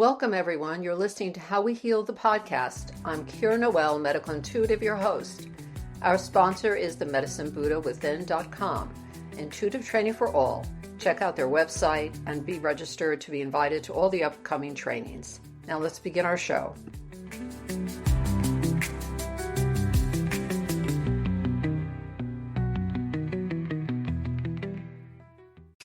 Welcome, everyone. You're listening to How We Heal the podcast. I'm Kir Noel, medical intuitive, your host. Our sponsor is the medicinebuddhawithin.com, intuitive training for all. Check out their website and be registered to be invited to all the upcoming trainings. Now let's begin our show.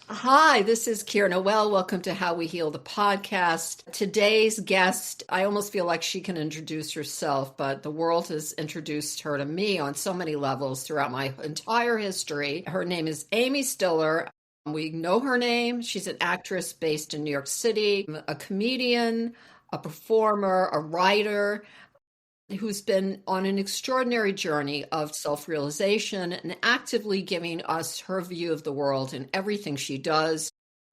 Hi, this is Kir Noel. Welcome to How We Heal the podcast. Today's guest, I almost feel like she can introduce herself, but the world has introduced her to me on so many levels throughout my entire history. Her name is Amy Stiller. We know her name. She's an actress based in New York City, a comedian, a performer, a writer, who's been on an extraordinary journey of self-realization and actively giving us her view of the world in everything she does.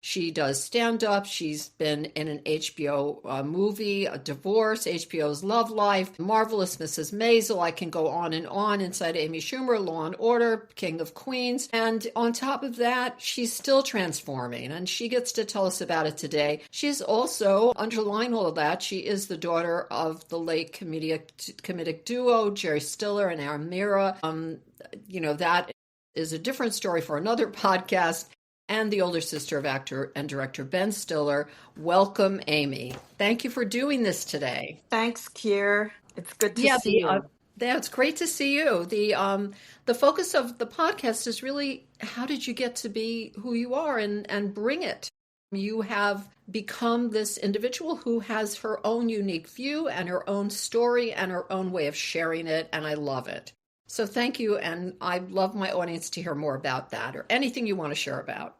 She does stand-up. She's been in an HBO movie, A Divorce, HBO's Love Life, Marvelous Mrs. Maisel. I can go on and on. Inside Amy Schumer, Law and Order, King of Queens. And on top of that, she's still transforming, and she gets to tell us about it today. She's also, underlying all of that, she is the daughter of the late comedic duo, Jerry Stiller and our Meara. That is a different story for another podcast. And the older sister of actor and director Ben Stiller. Welcome, Amy. Thank you for doing this today. Thanks, Kier. It's good to see you. Yeah, it's great to see you. The focus of the podcast is really, how did you get to be who you are and bring it? You have become this individual who has her own unique view and her own story and her own way of sharing it, and I love it. So thank you, and I'd love my audience to hear more about that or anything you want to share about.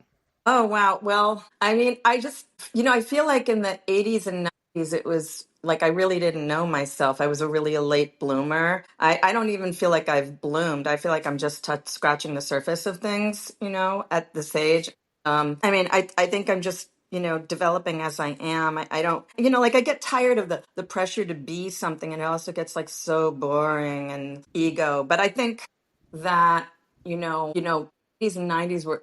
Oh, wow. Well, I just, I feel like in the 80s and 90s, it was like I really didn't know myself. I was a late bloomer. I don't even feel like I've bloomed. I feel like I'm just scratching the surface of things, at this age. I think I'm just developing as I am. I don't, I get tired of the pressure to be something, and it also gets like so boring and ego. But I think that, 80s and 90s were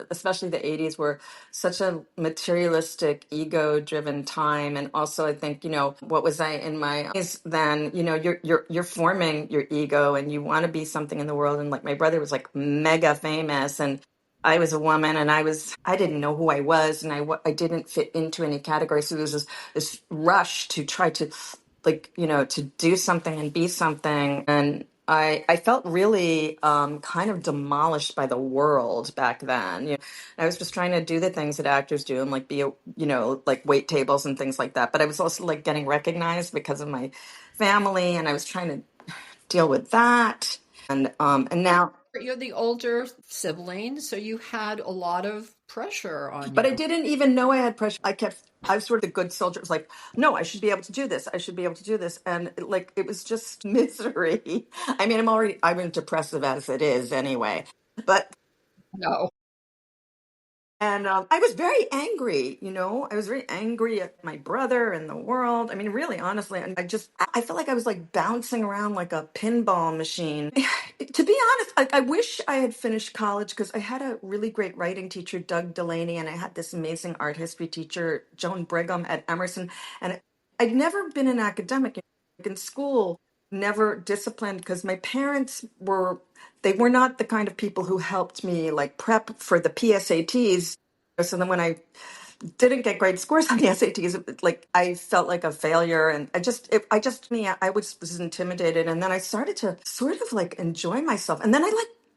especially the 80s were such a materialistic, ego-driven time. And also I think, what was I in my eyes then, you're forming your ego and you want to be something in the world. And like my brother was like mega famous, and I was a woman, and I didn't know who I was, and I didn't fit into any category. So there was this rush to try to to do something and be something. And I felt really kind of demolished by the world back then. I was just trying to do the things that actors do and like be like wait tables and things like that. But I was also like getting recognized because of my family, and I was trying to deal with that. And now you're the older sibling, so you had a lot of pressure on you. But I didn't even know I had pressure. I was sort of the good soldier. It was like, no, I should be able to do this. I should be able to do this. And it was just misery. I'm depressive as it is anyway. But no. And I was very angry, I was very angry at my brother and the world. Really, honestly, and I felt like I was like bouncing around like a pinball machine. To be honest, I wish I had finished college because I had a really great writing teacher, Doug Delaney, and I had this amazing art history teacher, Joan Brigham at Emerson. And I'd never been an academic in school, never disciplined because my parents they were not the kind of people who helped me like prep for the PSATs. So then when I didn't get great scores on the SATs, like I felt like a failure, and I was intimidated, and then I started to sort of like enjoy myself, and then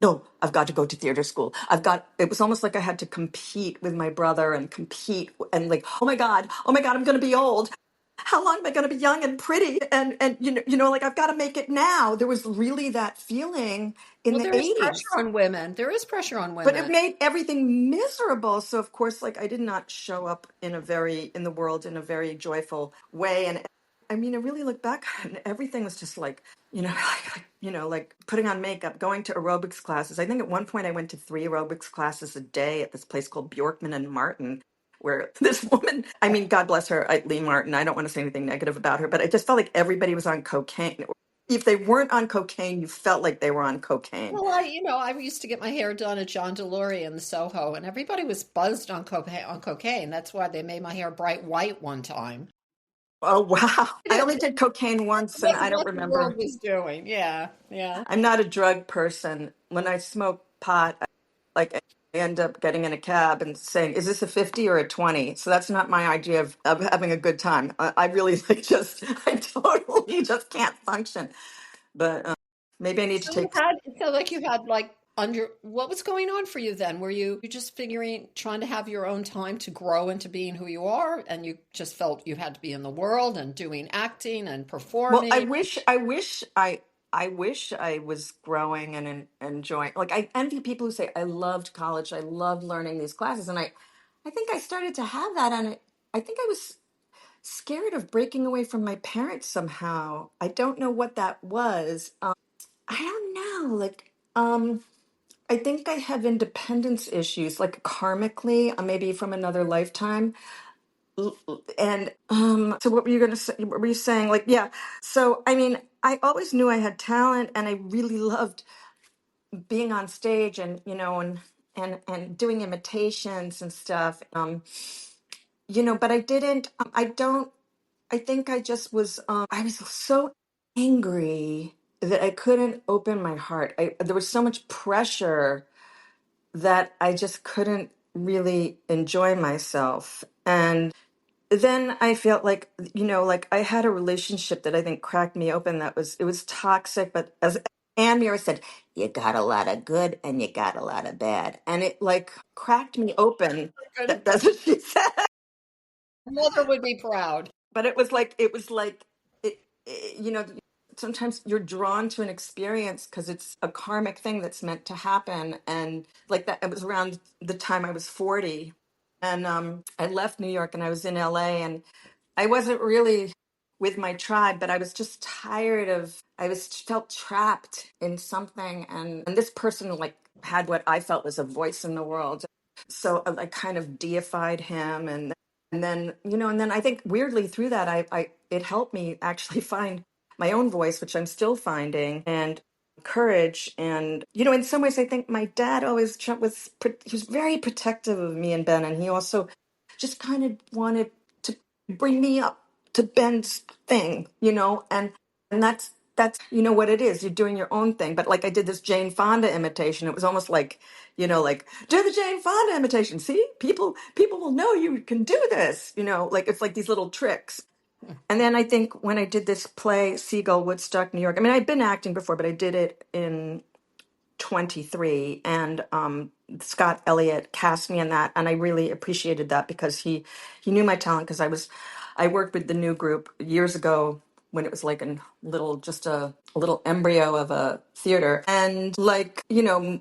no, I've got to go to theater school. It was almost like I had to compete with my brother and compete and like, oh my God, I'm going to be old. How long am I going to be young and pretty? And like I've got to make it now. There was really that feeling in the 80s. There is pressure on women. There is pressure on women. But it made everything miserable. So of course, like I did not show up in the world in a very joyful way. And I really look back and everything was just like, like putting on makeup, going to aerobics classes. I think at one point I went to 3 aerobics classes a day at this place called Bjorkman and Martin, where this woman, God bless her, Lee Martin, I don't want to say anything negative about her, but I just felt like everybody was on cocaine. If they weren't on cocaine, you felt like they were on cocaine. Well, I used to get my hair done at John Delury in Soho, and everybody was buzzed on cocaine. That's why they made my hair bright white one time. Oh, wow. I only To did cocaine once and I don't what the world remember. was doing. Yeah, yeah. I'm not a drug person. When I smoke pot, like I end up getting in a cab and saying, "Is this a 50 or a 20?" So that's not my idea of having a good time. I really like just I totally just can't function. But maybe I need to So you take. had, it sounded like you had like under, what was going on for you then? Were you just figuring, trying to have your own time to grow into being who you are, and you just felt you had to be in the world and doing acting and Well, performing? I wish I was growing and enjoying. Like I envy people who say, "I loved college. I loved learning these classes," and I think I started to have that, and I think I was scared of breaking away from my parents somehow. I don't know what that was. I don't know. I think I have independence issues, like karmically, maybe from another lifetime. And so what were you going to say? What were you saying? Like, yeah. So, I mean, I always knew I had talent, and I really loved being on stage, and and doing imitations and stuff. But I didn't. I don't. I think I just was. I was so angry that I couldn't open my heart. There was so much pressure that I just couldn't really enjoy myself. And then I felt like, like I had a relationship that I think cracked me open. It was toxic, but as Ann Meara said, you got a lot of good and you got a lot of bad. And it like cracked me open. Good. That's what she said. Mother would be proud. But it was like it sometimes you're drawn to an experience because it's a karmic thing that's meant to happen. And like that, it was around the time I was 40, and I left New York and I was in LA, and I wasn't really with my tribe, but I was just tired of, I was felt trapped in something. And this person like had what I felt was a voice in the world. So I kind of deified him. And then I think weirdly through that, it helped me actually find my own voice, which I'm still finding, and courage. And, in some ways, I think my dad always he was very protective of me and Ben. And he also just kind of wanted to bring me up to Ben's thing, and that's what it is. You're doing your own thing. But like I did this Jane Fonda imitation. It was almost like, like do the Jane Fonda imitation. See, people will know you can do this. Like it's like these little tricks. And then I think when I did this play, Seagull, Woodstock, New York. I mean, I'd been acting before, but I did it in 23, and Scott Elliott cast me in that, and I really appreciated that because he knew my talent, because I worked with the new group years ago when it was like just a little embryo of a theater. And like,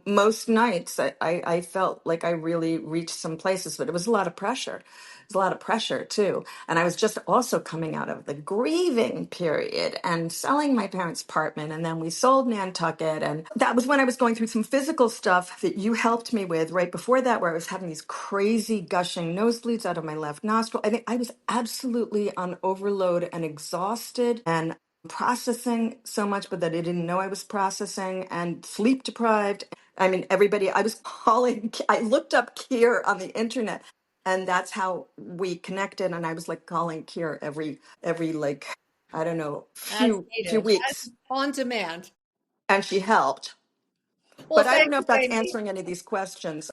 most nights I felt like I really reached some places, but it was a lot of pressure. It was a lot of pressure too. And I was just also coming out of the grieving period and selling my parents' apartment. And then we sold Nantucket. And that was when I was going through some physical stuff that you helped me with right before that, where I was having these crazy gushing nosebleeds out of my left nostril. I think I was absolutely on overload and exhausted and processing so much, but that I didn't know I was processing, and sleep deprived. I mean, everybody, I was calling, I looked up Kier on the internet, and that's how we connected. And I was like calling Kier every like, I don't know, As few needed, weeks, on demand. and she helped. Well, But I don't thank know you, if that's Amy. answering any of these questions.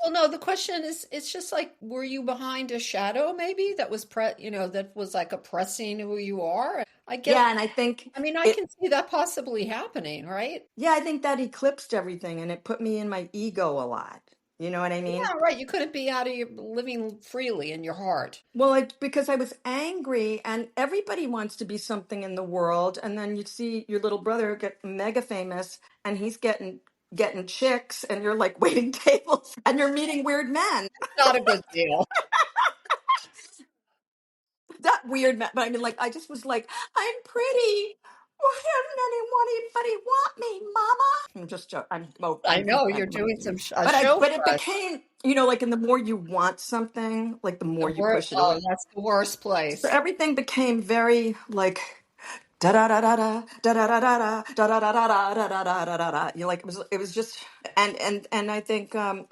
Well, no, the question is, it's just like, were you behind a shadow maybe that was that was like oppressing who you are? I get, Yeah, and I think I mean, I it, can see that possibly happening, right? yeah, I think that eclipsed everything, and it put me in my ego a lot. You know what I mean? Yeah, right. You couldn't be out of your living freely in your heart. Well, because I was angry, and everybody wants to be something in the world, and then you see your little brother get mega famous, and he's getting chicks, and you're like waiting tables, and you're meeting weird men. Not a good deal. That weird men, but I mean, like I just was like, I'm pretty. Why doesn't anybody want me, Mama? I'm just joking. I know I'm you're doing some a but show but for it us. became, like, and the more you want something, like the more The you worst, push it oh, away. that's the worst So place. everything became very like da da da da da da da da da da da da da da da da da da da. You like, it was just, and I think some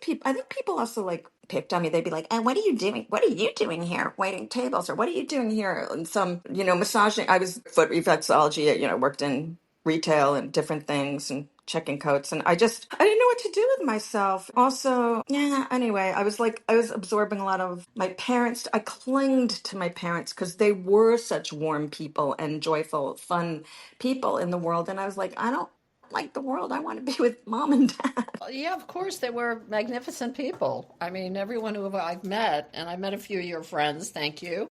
people, I think people also like picked on me. They'd be like, "And what are you doing? What are you doing here, waiting tables, or what are you doing here?" And some, massaging. I was foot reflexology. Worked in retail and different things and checking coats, and I didn't know what to do with myself. Also, yeah. Anyway, I was absorbing a lot of my parents. I clinged to my parents because they were such warm people and joyful, fun people in the world, and I was like, I don't like the world. I want to be with mom and dad. Yeah, of course, they were magnificent people. I mean, everyone who I've met, and I met a few of your friends, thank you.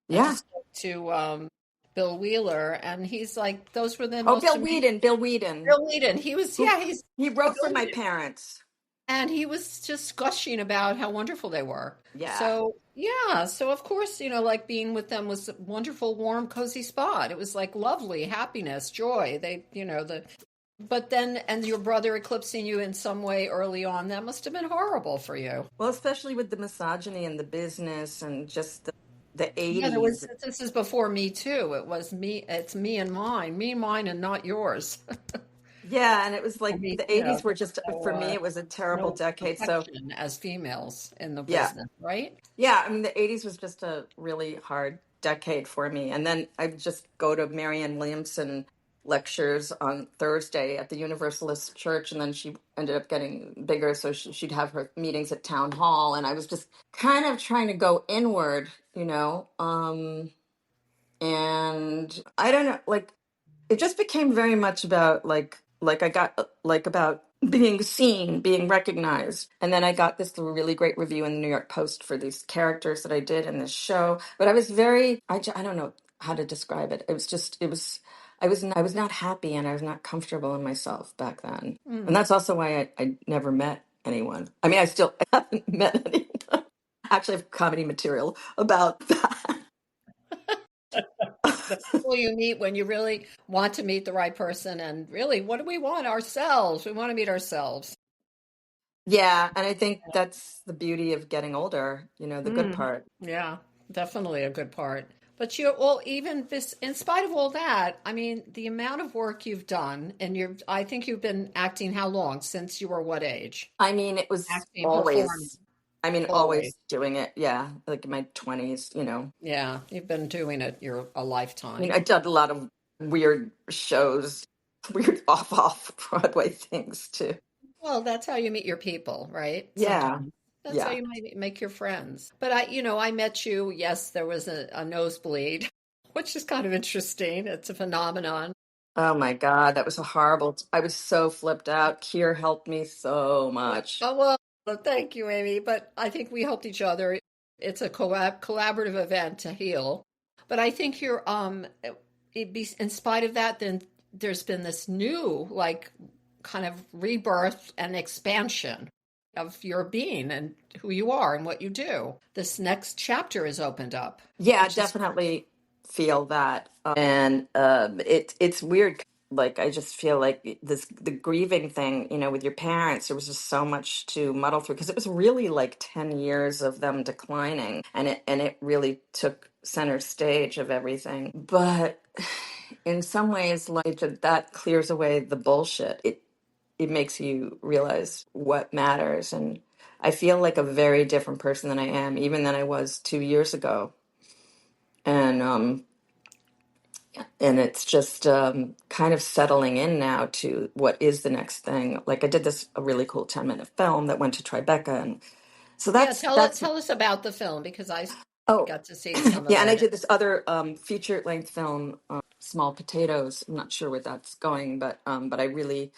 I Yeah. just spoke to Bill Wheeler, and he's like, those were the Oh, most amazing. Bill Whedon, Bill Wheaton, he was, who yeah, he's he wrote for my brilliant. parents. And he was just gushing about how wonderful they were. Yeah. So, yeah, so of course, like being with them was a wonderful, warm, cozy spot. It was like lovely, happiness, joy. But then, and your brother eclipsing you in some way early on, that must have been horrible for you. Well, especially with the misogyny and the business and just the Yeah, 80s. this is before me too. It was me, it's me, mine, and not yours. Yeah, and it was I like mean, the 80s were just, no, for me, it was a terrible no decade. So, protection as females in the yeah. business, right? Yeah, I mean, the 80s was just a really hard decade for me. And then I would just go to Marianne Williamson lectures on Thursday at the Universalist Church. And then she ended up getting bigger. So she'd have her meetings at town hall. And I was just kind of trying to go inward, and I don't know, like, it just became very much about like I got about being seen, being recognized. And then I got this really great review in the New York Post for these characters that I did in this show. But I was I don't know how to describe it. It was just I was not happy and I was not comfortable in myself back then. And Mm. that's also why I never met anyone. I mean, I still haven't met anyone. Actually, I have comedy material about that. The people you meet when you really want to meet the right person, and really, what do we want? Ourselves. We want to meet ourselves. Yeah, and I think that's the beauty of getting older, the good Mm. part. Yeah, definitely a good part. But you, well, even this, in spite of all that, I mean, the amount of work you've done, and I think you've been acting how long? Since you were what age? I mean, it was Acting, performing, always, I mean, always. always doing it. Yeah, like in my 20s. Yeah, you've been doing it your a I mean, lifetime. I did a lot of weird shows, weird off Broadway things too. Well, that's how you meet your people, right? Yeah, Sometimes that's how yeah. you might make your friends. But I met you. Yes, there was a nosebleed, which is kind of interesting. It's a phenomenon. Oh my God, that was a horrible. I was so flipped out. Kier helped me so much. Oh, well, thank you, Amy. But I think we helped each other. It's a collaborative event to heal. But I think in spite of that, then there's been this new, like, kind of rebirth and expansion of your being and who you are and what you do. This next chapter is opened up, Yeah, I which is, definitely feel that. And it's weird. Like I just feel like the grieving thing, with your parents, there was just so much to muddle through because it was really like 10 years of them declining and it really took center stage of everything. But in some ways, like that clears away the bullshit. It makes you realize what matters. And I feel like a very different person than I am, even than I was 2 years ago. And it's just kind of settling in now to what is the next thing. Like I did this a really cool 10-minute film that went to Tribeca, and so yeah, that's tell us about the film because I oh got to see some of yeah. And I it. did this other feature length film, Small Potatoes. I'm not sure where that's going, but I really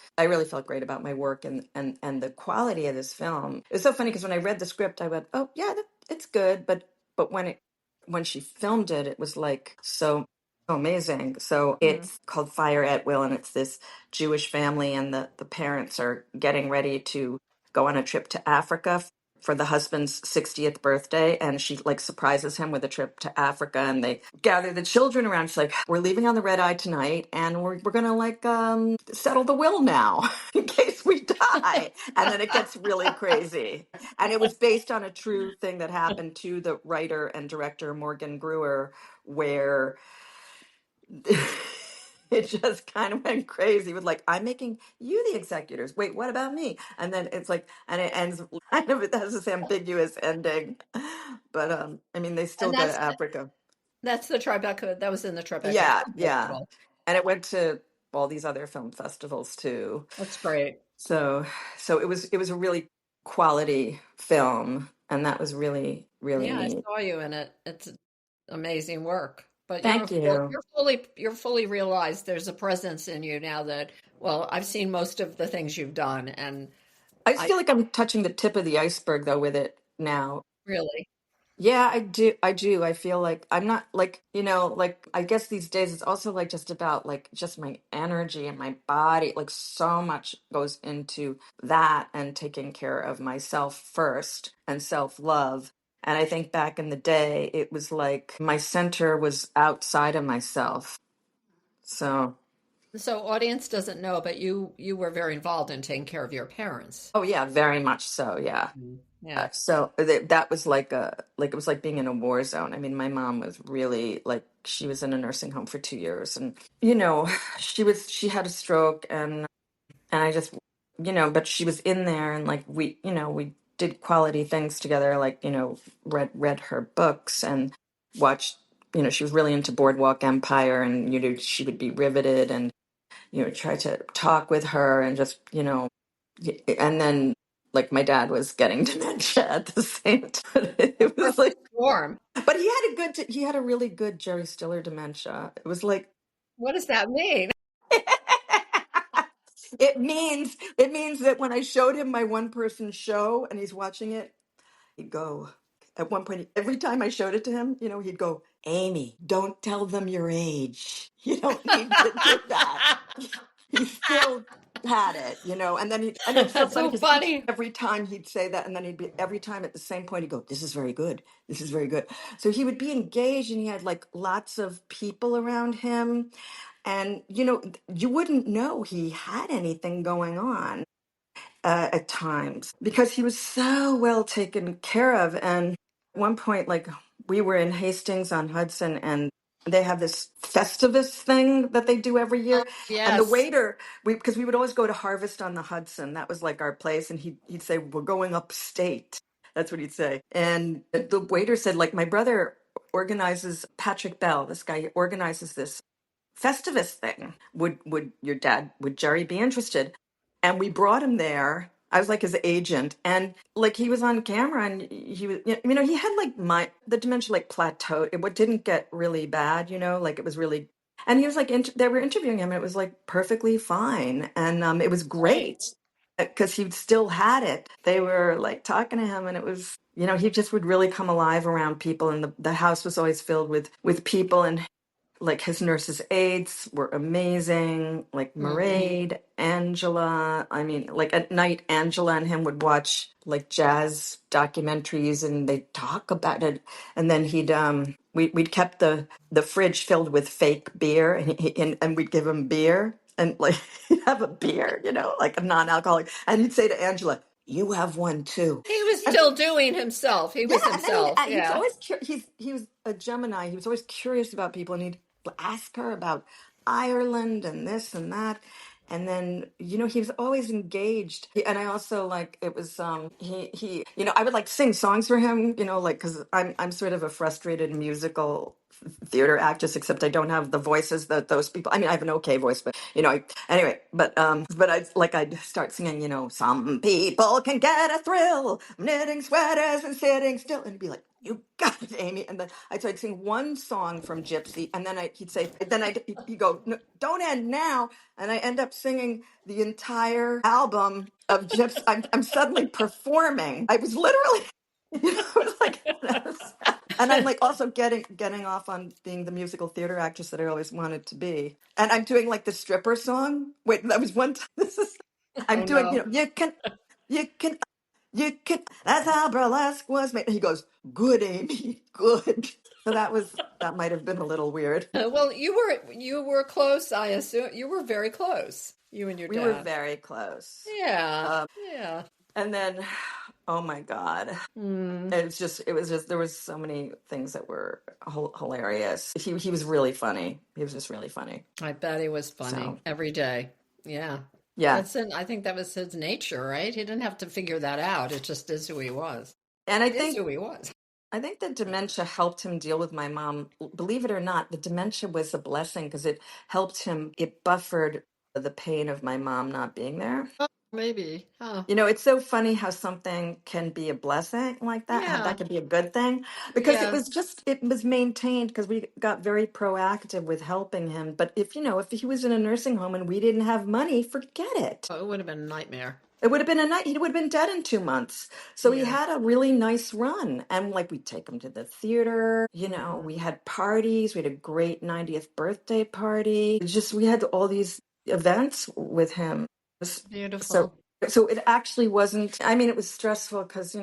felt great about my work and the quality of this film. It was so funny because when I read the script, I went, oh yeah, it's good, but when she filmed it, it was like so amazing. So Mm. it's called Fire at Will, and it's this Jewish family, and the parents are getting ready to go on a trip to Africa for the husband's 60th birthday, and she like surprises him with a trip to Africa, and they gather the children around. She's like, we're leaving on the red eye tonight, and we're gonna like settle the will now in case we die. And then it gets really crazy. And it was based on a true thing that happened to the writer and director Morgan Greer, where it just kind of went crazy with like, I'm making you the executors. Wait, what about me? And then it's like, and it ends kind of, it has this ambiguous ending. But I mean, they still And go to Africa. that's the Tribeca. That was in the Tribeca Yeah, Film yeah. Festival. And it went to all these other film festivals too. That's great. So it was a really quality film, and that was really, really Yeah, I neat. saw you in it. It's amazing work. But Thank you. you're fully realized there's a presence in you now that, well, I've seen most of the things you've done, and I just I feel like I'm touching the tip of the iceberg though with it now. really. Yeah, I do. I do. I feel like I'm not like, like I guess these days it's also like just about like just my energy and my body. Like so much goes into that and taking care of myself first and self-love. And I think back in the day, it was like my center was outside of myself. So, So audience doesn't know, but you were very involved in taking care of your parents. oh yeah, very much so. Yeah. Mhm. Yeah. That was like it was like being in a war zone. I mean, my mom was really like she was in a nursing home for 2 years, and you know, she had a stroke, and I just but she was in there, and like we did quality things together, like read her books and watched. She was really into Boardwalk Empire, and she would be riveted, and try to talk with her, and just and then like my dad was getting dementia at the same time. A It was perfect like, storm. but he had a really good Jerry Stiller dementia. It was like What does that mean? it means that when I showed him my one person show and he's watching it, he'd go at one point every time I showed it to him, he'd go, Amy, don't tell them your age. You don't need to do that. He still had it, and it was so That's funny so because funny. every time he'd say that, and then he'd be every time at the same point he'd go, "This is very good. This is very good." So he would be engaged, and he had like lots of people around him, and you wouldn't know he had anything going on at times because he was so well taken care of. And at one point, like we were in Hastings on Hudson, and they have this Festivus thing that they do every year. And the Yes. waiter, because we would always go to Harvest on the Hudson, that was like our place, and he'd say, "We're going upstate." That's what he'd say. And the waiter said, like, my brother organizes, Patrick Bell, this guy organizes this Festivus thing. Would Jerry be interested? And we brought him there. I was like his agent, and like he was on camera, and he was, he had like the dementia like plateaued. What didn't get really bad, like it was really, and he was like, they were interviewing him, and it was like perfectly fine, and it was Right. great because he still had it. They were like talking to him, and it was, he just would really come alive around people, and the house was always filled with people, and like his nurses aides were amazing, like Hmm. Mairead, Angela. I mean, like at night Angela and him would watch like jazz documentaries, and they'd talk about it. And then we'd kept the fridge filled with fake beer, and we'd give him beer, and like he'd have a beer, like a non-alcoholic, and he'd say to Angela, "You have one too." He was still doing himself. He Yeah, was and then himself. he was Yeah. always he was a Gemini. He was always curious about people, and he'd ask her about Ireland and this and that. And then he was always engaged. And I also like it was he I would like sing songs for him, like because I'm sort of a frustrated musical theater actress, except I don't have the voices that those people. I mean, I have an okay voice, but anyway, but I'd start singing, some people can get a thrill knitting sweaters and sitting still, and he'd be like, "You got it, Amy." And then I'd sing one song from Gypsy, and then he'd say, he'd go, "No, don't end now," and I end up singing the entire album of Gypsy. I'm suddenly performing. I was literally, it was like. And I'm like also getting off on being the musical theater actress that I always wanted to be. And I'm doing like the stripper song. Wait, that was one time. This is I'm Oh doing, no. you can, you can. That's how burlesque was made. He goes, "Good, Amy, good." So that might have been a little weird. Well, you were close, I assume. You were very close, you and your We were dad. very close. Yeah. Yeah. And then Oh my God. Hmm. It was just, there was so many things that were hilarious. He was really funny. He was just really funny. I bet he was So, funny every day. Yeah. yeah. I think that was his nature, right? He didn't have to figure that out. It just is who he was. And It is who he was. I think the dementia helped him deal with my mom. Believe it or not, the dementia was a blessing because it helped him, it buffered the pain of my mom not being there. Oh, maybe. Huh. It's so funny how something can be a blessing like that, how that Yeah. can be a good thing, because Yeah. it was maintained because we got very proactive with helping him. But if he was in a nursing home and we didn't have money, forget it. Oh, it would have been a nightmare. It would have been a night. He would have been dead in 2 months. So he Yeah. had a really nice run. And like we'd take him to the theater. Mhm. We had parties. We had a great 90th birthday party. We had all these events with him. So Beautiful. so it actually wasn't, I mean, it was stressful because,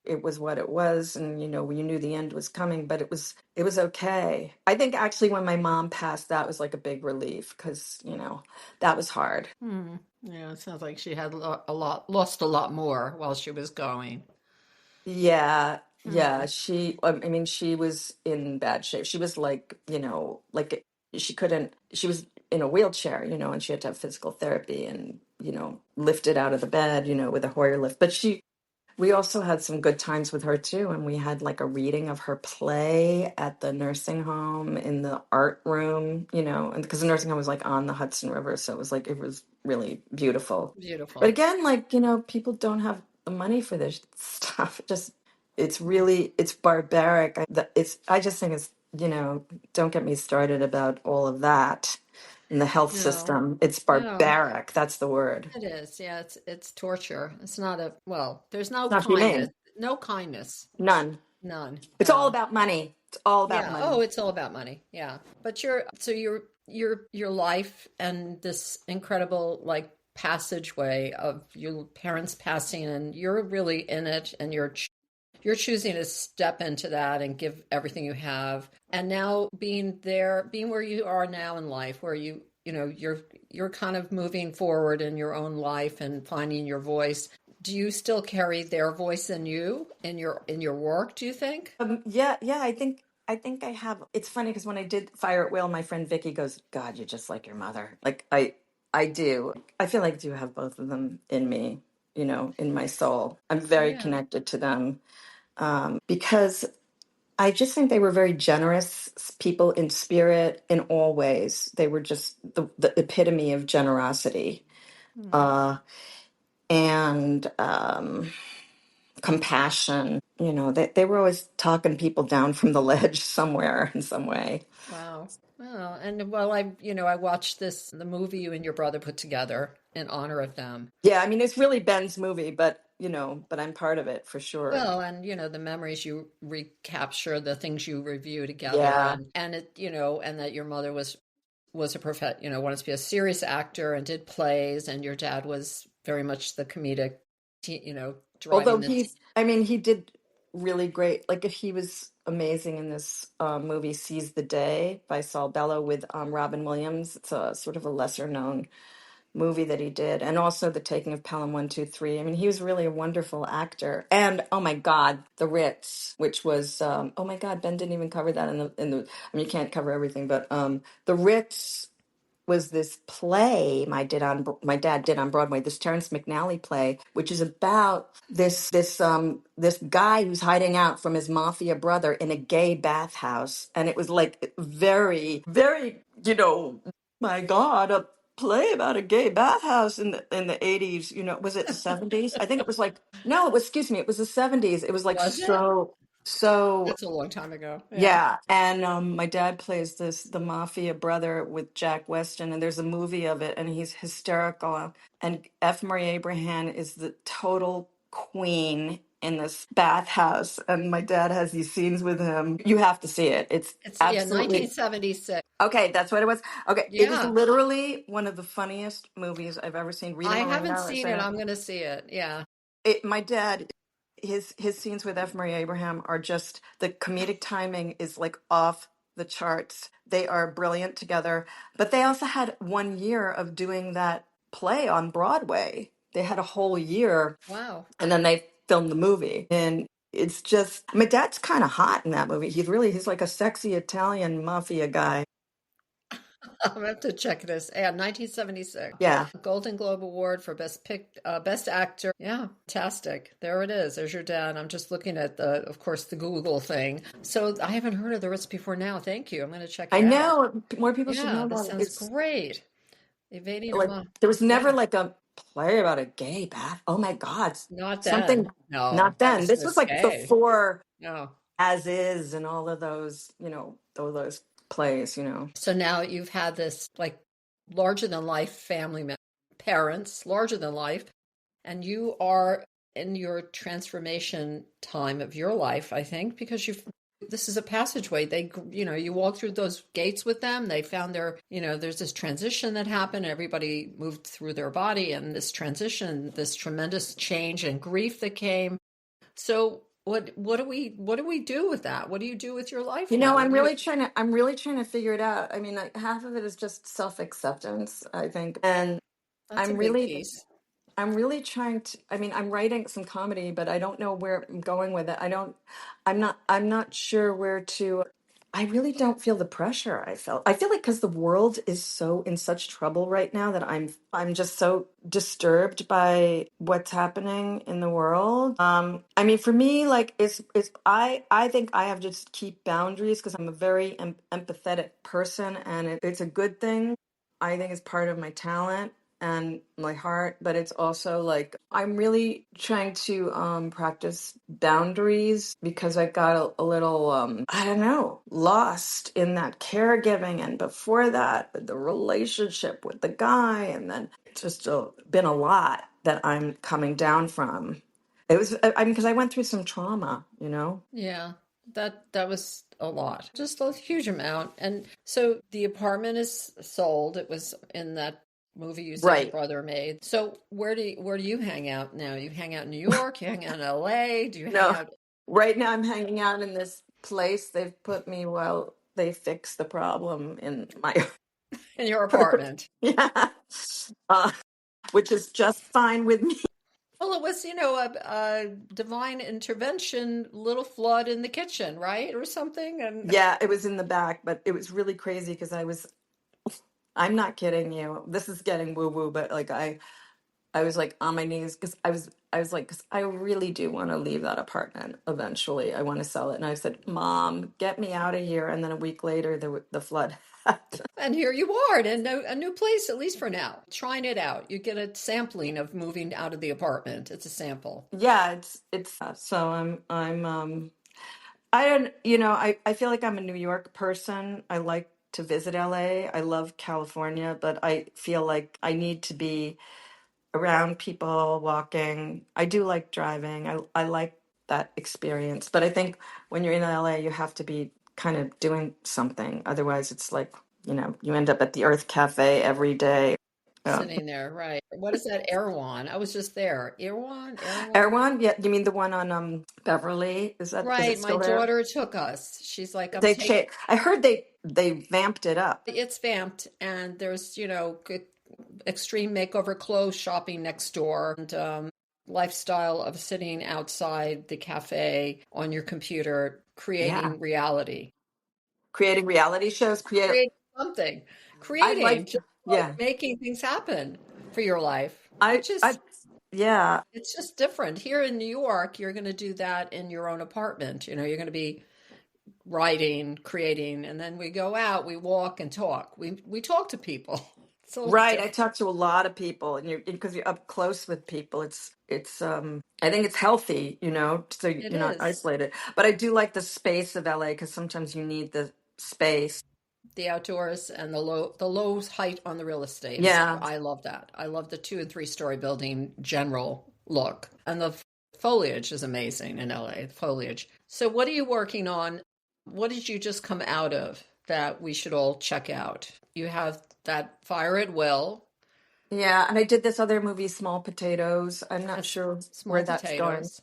it was what it was. And, you knew the end was coming, but it was okay. I think actually when my mom passed, that was like a big relief because, that was hard. Hmm. Yeah, it sounds like she had lost a lot more while she was going. Yeah, Hmm. yeah. I mean, she was in bad shape. She was like, she was in a wheelchair, and she had to have physical therapy and, lifted out of the bed, with a Hoyer lift. But we also had some good times with her too. And we had like a reading of her play at the nursing home in the art room, and because the nursing home was like on the Hudson River. So it was really beautiful. But Beautiful. again, like, people don't have the money for this stuff. It's barbaric. I just think don't get me started about all of that in the health No, system. It's no, barbaric. That's the word. it is. Yeah, it's torture. It's not a, well, there's no It's not kindness. humane. No kindness. None. None. It's all No. about money. It's all about Yeah. Oh, money. it's all about money. Yeah. But your life and this incredible like passageway of your parents passing and you're really in it and you're choosing to step into that and give everything you have. And now being there, being where you are now in life, where you're kind of moving forward in your own life and finding your voice. Do you still carry their voice in you in your work, do you think? Yeah, yeah. I think I have. It's funny because when I did Fire at Will, my friend Vicky goes, "God, you're just like your mother." Like I do. I feel like I do have both of them in me. In my soul. I'm very Yeah. connected to them because I just think they were very generous people in spirit in all ways. They were just the epitome of generosity Hmm. uh, and compassion. They were always talking people down from the ledge somewhere in some way. Wow. Well, and well, I watched the movie you and your brother put together in honor of them. Yeah, I mean, it's really Ben's movie, but I'm part of it for sure. Well, and the memories you recapture, the things you review together, Yeah. and and that your mother was a wanted to be a serious actor and did plays, and your dad was very much the comedic, Although driving the I mean, he did really great. Like, if he was amazing in this movie, Seize the Day by Saul Bellow with Robin Williams. It's a sort of a lesser known movie that he did, and also The Taking of Pelham 123. I mean, he was really a wonderful actor. And oh my God, The Ritz, which was oh my God, Ben didn't even cover that in the. I mean, you can't cover everything, but The Ritz was this play my dad did on Broadway, this Terrence McNally play, which is about this guy who's hiding out from his mafia brother in a gay bathhouse, and it was like very very my God, a play about a gay bathhouse in the 80s. Was it the 70s? I think it was like no, it was excuse me, it was the 70s. It was like was it? so That's a long time ago. Yeah. yeah, and my dad plays the mafia brother with Jack Weston, and there's a movie of it, and he's hysterical. And F. Murray Abraham is the total queen in this bathhouse, and my dad has these scenes with him. You have to see it. It's It's yeah, absolutely 1976. okay. That's what it was. Okay, it is Yeah. literally one of the funniest movies I've ever seen. Rita I haven't Moreno is seen in it. it. I'm going to see it. Yeah. My dad, his scenes with F. Murray Abraham are just the comedic timing is like off the charts. They are brilliant together. But they also had 1 year of doing that play on Broadway. They had a whole year, Wow. and then they film the movie. And it's just, my dad's kind of hot in that movie. He's like a sexy Italian mafia guy. I'm gonna have to check this. Yeah, 1976. Yeah. Golden Globe Award for Best Actor. Yeah, fantastic. There it is. There's your dad. I'm just looking at of course, the Google thing. So I haven't heard of The Ritz before now. Thank you. I'm going to check I it out. know more people should know Yeah, this about it. sounds It's great. Evading a like, mom. there was never Yeah, like a play about a gay bath. Oh my God. not Something, then. No, not that then. was This was like risque. before No. As Is and all of those, all those plays, So now you've had this like larger than life parents, larger than life, and you are in your transformation time of your life, I think, because this is a passageway. You walk through those gates with them. They found there's this transition that happened. Everybody moved through their body and this transition, this tremendous change and grief that came. So what do we do with that? What do you do with your life now? What do you I'm really trying to figure it out. I mean, like, half of it is just self-acceptance, I think. And That's a I'm big really piece. I'm really trying to, I mean, I'm writing some comedy, but I don't know where I'm going with it. I'm not sure where to, I really don't feel the pressure I feel like because the world is so in such trouble right now that I'm just so disturbed by what's happening in the world. I mean, for me, like I think I have to just keep boundaries because I'm a very empathetic person and it's a good thing. I think it's part of my talent and my heart, but it's also like I'm really trying to practice boundaries because I got a little I don't know, lost in that caregiving, and before that the relationship with the guy, and then it's just been a lot that I'm coming down from. It was I mean because I went through some trauma. Yeah, that was a lot, just a huge amount. And so the apartment is sold. It was in that movie you said your Right. brother made. So where do you hang out now? You hang out in New York? You hang out in LA? Do you hang No. out Right now I'm hanging out in this place they've put me while they fix the problem in my in your apartment? yeah, uh, which is just fine with me. Well, it was, a divine intervention, little flood in the kitchen, right? Or something. And Yeah, it was in the back, but it was really crazy because I'm not kidding you. This is getting woo woo, but like I was like on my knees because I was like, because I really do want to leave that apartment eventually. I want to sell it. And I said, Mom, get me out of here. And then a week later, the flood happened. and here you are in a new place, at least for now, trying it out. You get a sampling of moving out of the apartment. It's a sample. Yeah, it's so I don't, I feel like I'm a New York person. I like to visit LA. I love California, but I feel like I need to be around people walking. I do like driving. I like that experience. But I think when you're in LA, you have to be kind of doing something. Otherwise, it's like, you end up at the Earth Cafe every day. Um, Sitting there, right. What is that, Erewhon? I was just there. Erewhon? Erewhon, yeah, you mean the one on Beverly? Is it Right. My still there? daughter took us. She's like, I'm taking I heard they vamped it up. it's vamped, and there's, extreme makeover clothes shopping next door, and lifestyle of sitting outside the cafe on your computer, Yeah. creating reality, Creating reality shows, creating something, I like, creating, just like yeah. making things happen for your life, I, which is I, yeah, it's just different. Here in New York, you're going to do that in your own apartment. You're going to be writing, creating, and then we go out, we walk and talk. We talk to people. It's a little right. I different. talk to a lot of people, and because you're up close with people, I think it's healthy, so It you're not is. isolated. But I do like the space of LA because sometimes you need the space. The outdoors and the low height on the real estate is Yeah, I love that. I love the 2 and 3 story building general look. And the foliage is amazing in LA, the foliage. So what are you working on? What did you just come out of that we should all check out? You have that Fire at Will, yeah. And I did this other movie, Small Potatoes. I'm not that's sure Small where that's going. Potatoes.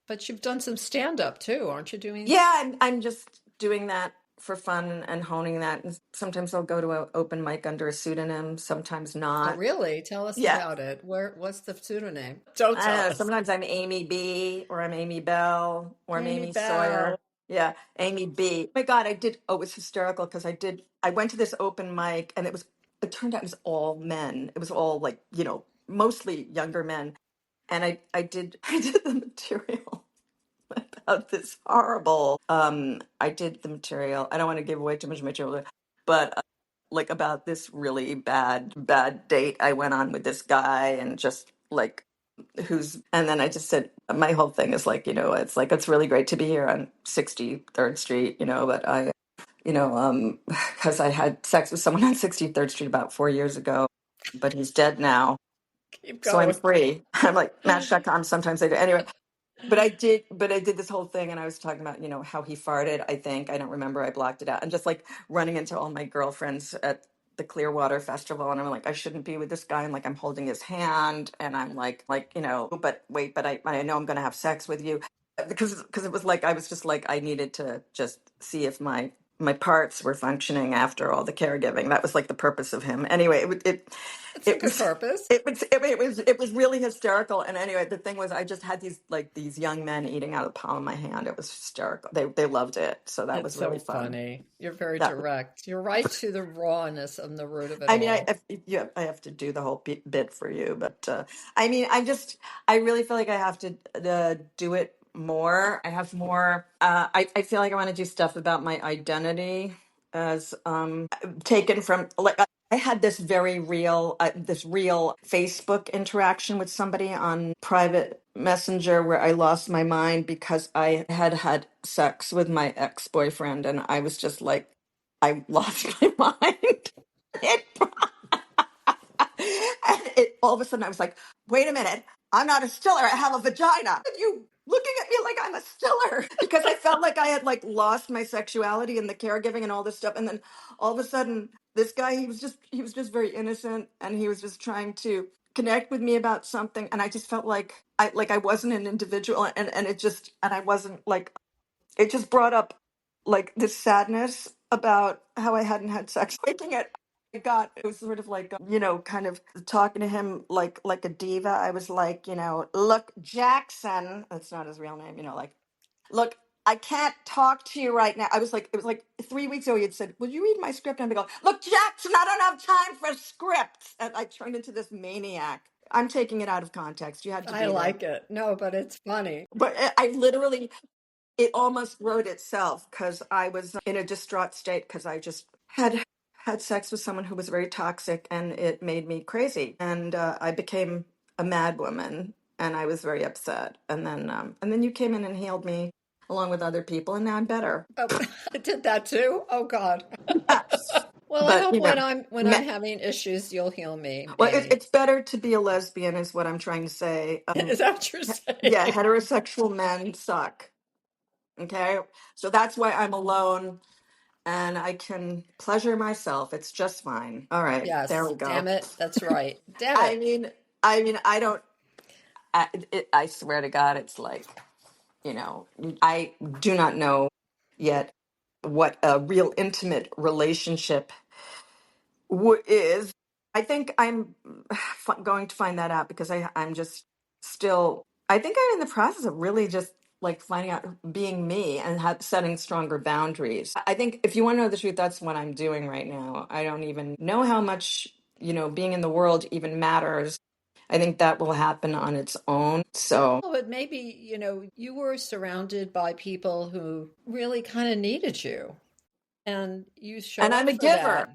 But you've done some stand up too, aren't you doing? Yeah, I'm just doing that for fun and honing that. And sometimes I'll go to an open mic under a pseudonym, sometimes Oh, not. really? Tell us Yeah. about it. What's the pseudonym? Don't I don't tell know. us. Sometimes I'm Amy B, or I'm Amy Bell, or I'm Amy Amy Sawyer. Bell. Yeah, Amy B. Oh my God, I did. Oh, it was hysterical because I went to this open mic and it turned out it was all men. It was all like, mostly younger men. And I did, I did the material about this horrible, I did the material. I don't want to give away too much material, but like about this really bad date I went on with this guy and just like and then I just said my whole thing is like, it's like it's really great to be here on 63rd Street, but I, because I had sex with someone on 63rd Street about 4 years ago, but he's dead now. Keep So I'm going. free. I'm like Match.com. Sometimes I do. Anyway, but I did this whole thing and I was talking about, how he farted, I think. I don't remember. I blocked it out. And just like running into all my girlfriends at the Clearwater Festival and I'm like, I shouldn't be with this guy. And like I'm holding his hand and I'm like, but wait, but I know I'm gonna have sex with you. Because it was like I was just like I needed to just see if my parts were functioning after all the caregiving. That was like the purpose of him. Anyway, It's a it good was purpose. it was really hysterical. And anyway, the thing was I just had these young men eating out of the palm of my hand. It was hysterical. They loved it. So that It's was so really fun. funny. You're very That direct. You're right to the rawness and the root of it I mean, all. I have to do the whole bit for you, but I mean, I really feel like I have to do it more. I have more. I feel like I want to do stuff about my identity as taken from like I had this real Facebook interaction with somebody on private messenger where I lost my mind because I had sex with my ex-boyfriend and I was just like I lost my mind. It, and all of a sudden I was like, wait a minute, I'm not a stiller. I have a vagina. And you looking at me like I'm a stiller because I felt like I had like lost my sexuality and the caregiving and all this stuff. And then all of a sudden, this guy, he was just very innocent and he was just trying to connect with me about something. And I just felt like I wasn't an individual and I wasn't like it just brought up like this sadness about how I hadn't had sex. Waking it was sort of like kind of talking to him like a diva. I was like, look, Jackson, that's not his real name, like, look, I can't talk to you right now. It was like 3 weeks ago he had said, will you read my script? And I'd be going, look, Jackson, I don't have time for scripts. And I turned into this maniac. I'm taking it out of context. You had to I be there. like it. No, but it's funny. But I literally it almost wrote itself because I was in a distraught state because I just had sex with someone who was very toxic and it made me crazy and I became a mad woman and I was very upset and then you came in and healed me along with other people and now I'm better. Oh, I did that too. Oh God. Ah, Well, I but hope when I'm me- having issues, you'll heal me, well, Amy. it's better to be a lesbian is what I'm trying to say. Is that what you're Yeah, saying? heterosexual men suck. Okay, so that's why I'm alone and I can pleasure myself. It's just fine. All right, there Yes. we go. Damn it. That's right. Damn I it. mean, I don't. I swear to God, it's like I do not know yet what a real intimate relationship is. I think I'm going to find that out because I'm just still. I think I'm in the process of really just like finding out being me and setting stronger boundaries. I think if you want to know the truth, that's what I'm doing right now. I don't even know how much being in the world even matters. I think that will happen on its own. So, Oh, but maybe, you were surrounded by people who really kind of needed you, and you showed and I'm up a for that. giver.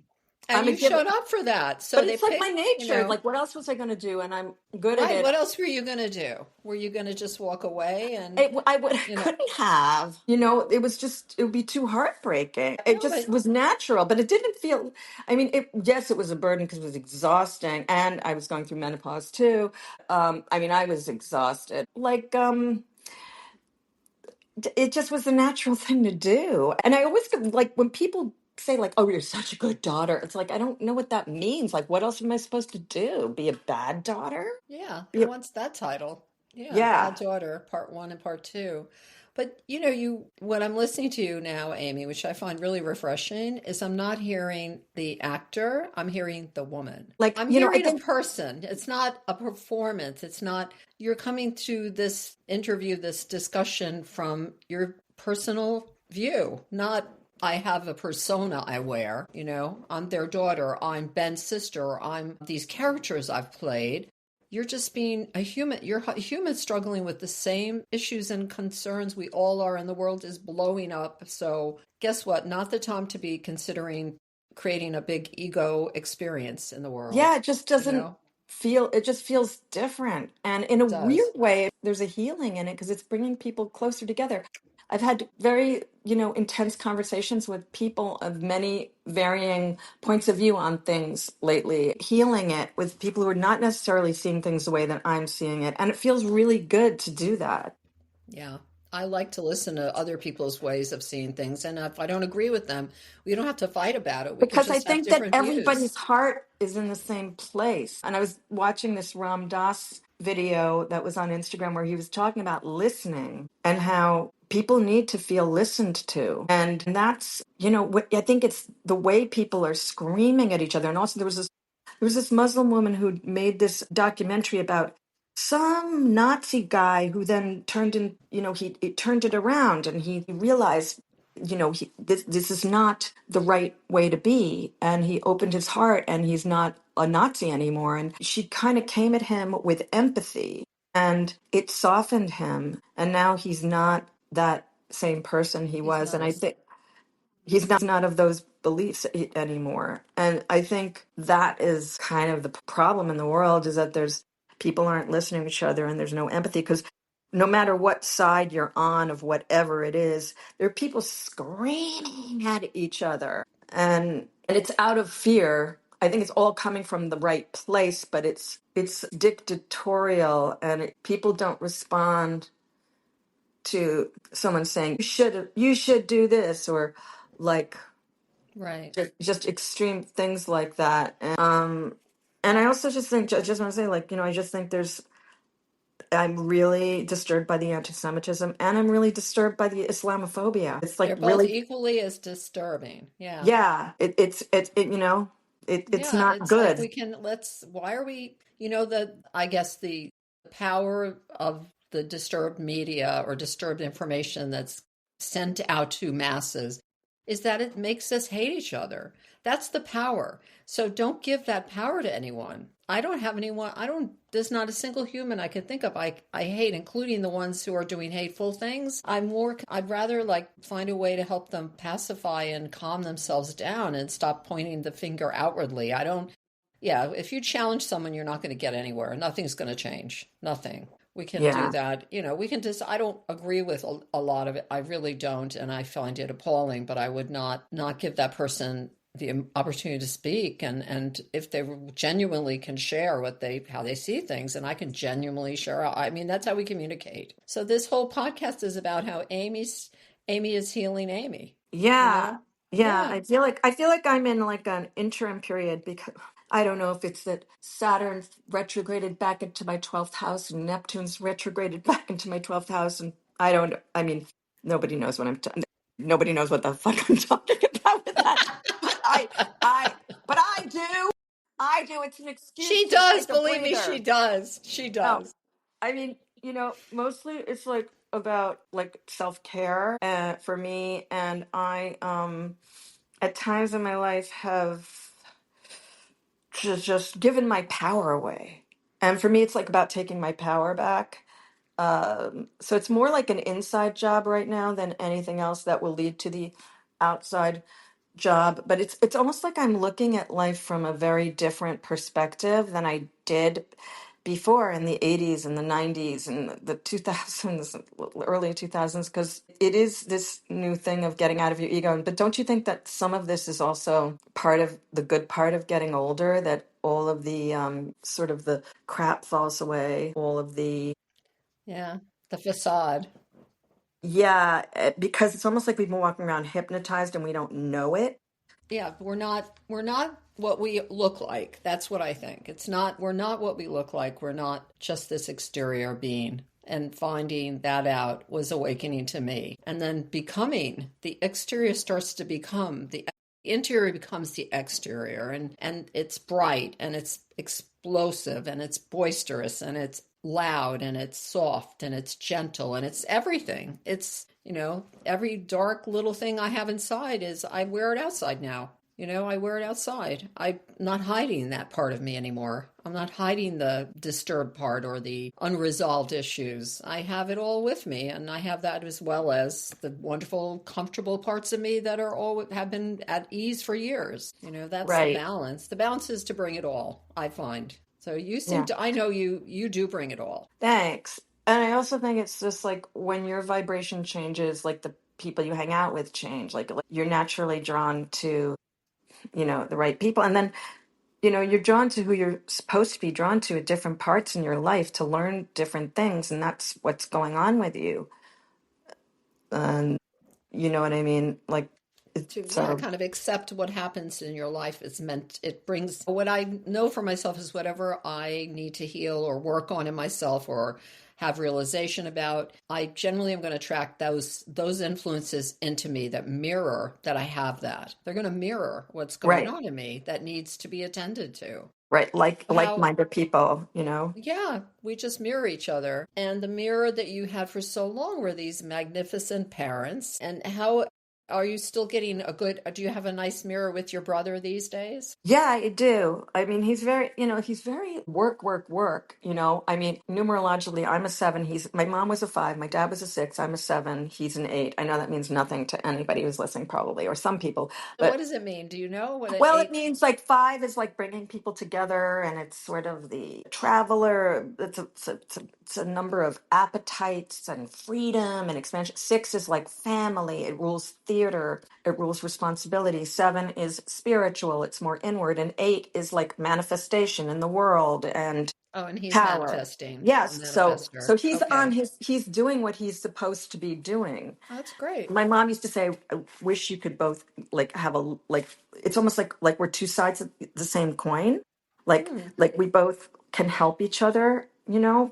And I'm a you giver. showed up for that. So But they it's like my picked, nature. Like, what else was I going to do? And I'm good at right. it. What else were you going to do? Were you going to just walk away and, I would you know, couldn't have. It would be too heartbreaking. It no, just but was natural, but it didn't feel. I mean, yes, it was a burden because it was exhausting, and I was going through menopause too. I mean, I was exhausted. Like, it just was a natural thing to do, and I always like when people say like, "Oh, you're such a good daughter." It's like I don't know what that means. Like, what else am I supposed to do? Be a bad daughter? yeah, Be who a, wants that title? Yeah, Bad yeah. Daughter, part one and part two. But what I'm listening to you now, Amy, which I find really refreshing, is I'm not hearing the actor, I'm hearing the woman. Like, I'm I hearing a think, person. It's not a performance. It's not, you're coming to this interview, this discussion from your personal view, not I have a persona I wear, I'm their daughter, I'm Ben's sister, I'm these characters I've played. You're just being a human. You're a human struggling with the same issues and concerns we all are, and the world is blowing up. So, guess what? Not the time to be considering creating a big ego experience in the yeah, world. it just doesn't it just feels different. And in a It weird does. way, there's a healing in it because it's bringing people closer together. I've had very, intense conversations with people of many varying points of view on things lately, healing it with people who are not necessarily seeing things the way that I'm seeing it. And it feels really good to do that. Yeah. I like to listen to other people's ways of seeing things. And if I don't agree with them, we don't have to fight about it. We can Because I just have think that different views. everybody's heart is in the same place. And I was watching this Ram Dass video that was on Instagram where he was talking about listening and how people need to feel listened to. And that's, what I think it's the way people are screaming at each other. And also there was this Muslim woman who made this documentary about some Nazi guy who then turned in, he turned it around and he realized, this is not the right way to be. And he opened his heart and he's not a Nazi anymore. And she kind of came at him with empathy and it softened him. And now he's not that same person he He's was. not And I as, think he's not of those beliefs anymore. And I think that is kind of the problem in the world, is that there's people aren't listening to each other and there's no empathy, because no matter what side you're on of whatever it is, there are people screaming at each other, and it's out of fear. I think it's all coming from the right place, but it's dictatorial, and people don't respond to someone saying you should do this, or like right. just extreme things like that. And I also just think, I just want to say, like, I just think I'm really disturbed by the anti-Semitism, and I'm really disturbed by the Islamophobia. It's like They're both really, equally as disturbing. Yeah. yeah, it's Yeah, not it's like good. why are we, I guess the power of the disturbed media or disturbed information that's sent out to masses is that it makes us hate each other. That's the power. So don't give that power to anyone. I don't have anyone, there's not a single human I can think of I hate, including the ones who are doing hateful things. I'd rather like find a way to help them pacify and calm themselves down and stop pointing the finger outwardly. Yeah, if you challenge someone, you're not going to get anywhere. Nothing's going to change. Nothing. We can do Yeah, that. We can just, I don't agree with a lot of it. I really don't. And I find it appalling, but I would not give that person the opportunity to speak. And if they genuinely can share how they see things, and I can genuinely share, I mean, that's how we communicate. So this whole podcast is about how Amy is healing Amy, you yeah, know? yeah. Yeah. I feel like I'm in like an interim period, because I don't know if it's that Saturn retrograded back into my 12th house and Neptune's retrograded back into my 12th house, and I don't. I mean, nobody knows what nobody knows what the fuck I'm talking about with that. But I do. I do. It's an excuse She to does, take a believe me, she breather. does. She No, does. I mean, mostly it's like about like self-care for me, and I at times in my life have just given my power away. And for me it's like about taking my power back. So it's more like an inside job right now than anything else that will lead to the outside job, but it's almost like I'm looking at life from a very different perspective than I did before in the 80s and the 90s and the 2000s, early 2000s, because it is this new thing of getting out of your ego. But don't you think that some of this is also part of the good part of getting older, that all of the sort of the crap falls away, all of the, Yeah. The facade. yeah, because it's almost like we've been walking around hypnotized and we don't know it. Yeah, we're not what we look like. That's what I think. We're not what we look like. We're not just this exterior being. And finding that out was awakening to me. And then becoming, the exterior starts to become the interior becomes the exterior, and it's bright and it's explosive and it's boisterous and it's loud and it's soft and it's gentle and it's everything. It's, every dark little thing I have inside is I wear it outside now. I wear it outside. I'm not hiding that part of me anymore. I'm not hiding the disturbed part or the unresolved issues. I have it all with me, and I have that as well as the wonderful, comfortable parts of me that are all have been at ease for years. That's the Right. balance. The balance is to bring it all, I find. So you seem Yeah. to, I know you do bring it all. Thanks. And I also think it's just like when your vibration changes, like the people you hang out with change. Like you're naturally drawn to, the right people. And then, you're drawn to who you're supposed to be drawn to at different parts in your life to learn different things. And that's what's going on with you. And you know what I mean? Like, To, yeah, so, kind of accept what happens in your life is meant, it brings what I know for myself is whatever I need to heal or work on in myself or have realization about. I generally am going to track those influences into me that mirror that I have. That they're going to mirror what's going right, on in me that needs to be attended to. right. How, Like-minded people. yeah, we just mirror each other. And the mirror that you had for so long were these magnificent parents. And how are you still getting a good, do you have a nice mirror with your brother these days? Yeah, I do. I mean, he's very work, work, work. I mean, numerologically, I'm a seven. My mom was a five. My dad was a six. I'm a seven. He's an eight. I know that means nothing to anybody who's listening, probably, or some people. And what But does it mean? Do you know what an well, it eight? means like five is like bringing people together, and it's sort of the traveler. It's a number of appetites and freedom and expansion. Six is like family. It rules theater. It rules responsibility. Seven is spiritual. It's more inward, and eight is like manifestation in the world and Oh, and he's power. manifesting, a Yes. So manifester. Okay. he's doing what he's supposed to be doing. Oh, that's great. My mom used to say, "I wish you could both like have a like." It's almost like we're two sides of the same coin. Like Hmm. like we both can help each other,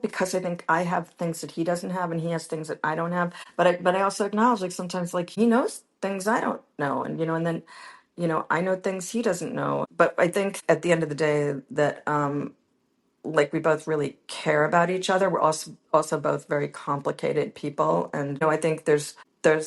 because I think I have things that he doesn't have, and he has things that I don't have. But I also acknowledge like sometimes like he knows things I don't know, and then I know things he doesn't know. But I think at the end of the day that like we both really care about each other. We're also both very complicated people, and I think there's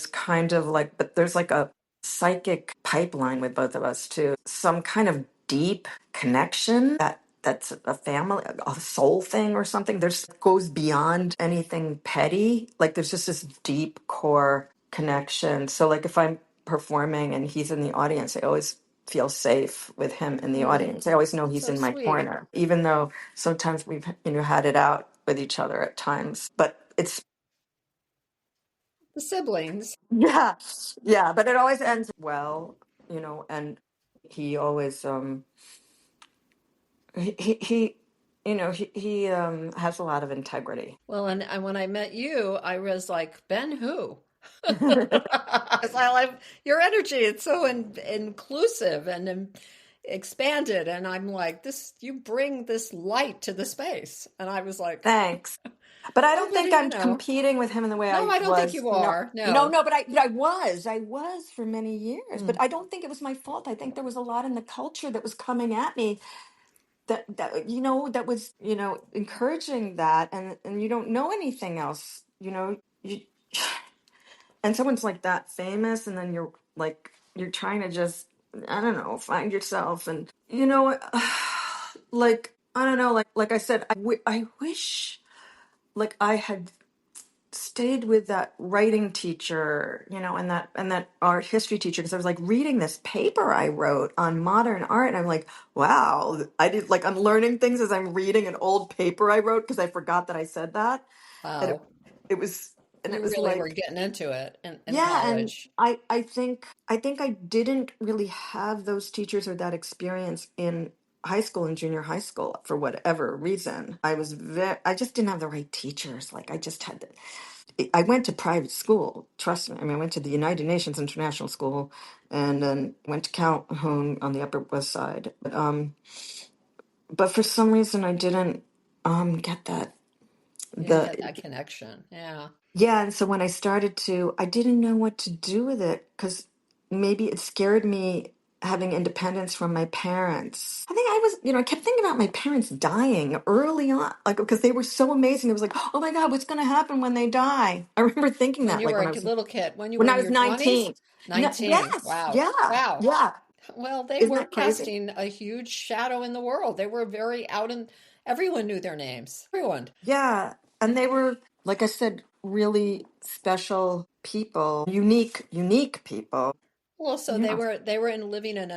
kind of like, but there's like a psychic pipeline with both of us too. Some kind of deep connection that's a family, a soul thing or something. There's goes beyond anything petty. Like there's just this deep core connection. So like if I'm performing and he's in the audience, I always feel safe with him in the Hmm. audience. I always know he's So in my sweet. corner, even though sometimes we've had it out with each other at times. But it's The siblings. yeah, yeah. But it always ends well, and he always he has a lot of integrity. Well, and when I met you, I was like, Ben who? Because I like your energy. It's so inclusive and expanded. And I'm like, this, you bring this light to the space. And I was like, Thanks. But I oh, don't what do think you I'm know? competing with him in the way No, I I don't think was, you are. No. no, but I was for many years. But Mm. I don't think it was my fault. I think there was a lot in the culture that was coming at me that was encouraging that, and you don't know anything else, you and someone's like that famous, and then you're trying to just, I don't know, find yourself, and like I don't know, like I said, I wish like I had stayed with that writing teacher, and that art history teacher, because I was like reading this paper I wrote on modern art, and I'm like, wow, I did like I'm learning things as I'm reading an old paper I wrote because I forgot that I said that, and Wow. it was and it You was really were like, getting into it in yeah, and college. I think I didn't really have those teachers or that experience in high school and junior high school for whatever reason. I just didn't have the right teachers. Like I just had I went to private school. Trust me. I mean, I went to the United Nations International School, and then went to Calhoun on the Upper West Side. But for some reason, I didn't get You didn't The get that connection. Yeah. Yeah, and so when I started to, I didn't know what to do with it because maybe it scared me having independence from my parents. I think I was, I kept thinking about my parents dying early on, like because they were so amazing. It was like, oh my God, what's going to happen when they die? I remember thinking When that, you like were when a I was little kid, when you were when I in was your 20s? 19. No, 19. yes, Wow. yeah, Wow. yeah. Well, they Isn't were that crazy? casting a huge shadow in the world. They were very out in, everyone knew their names. Everyone. Yeah, and they were, like I said, really special people, unique people. Well, so Yeah. they were in living in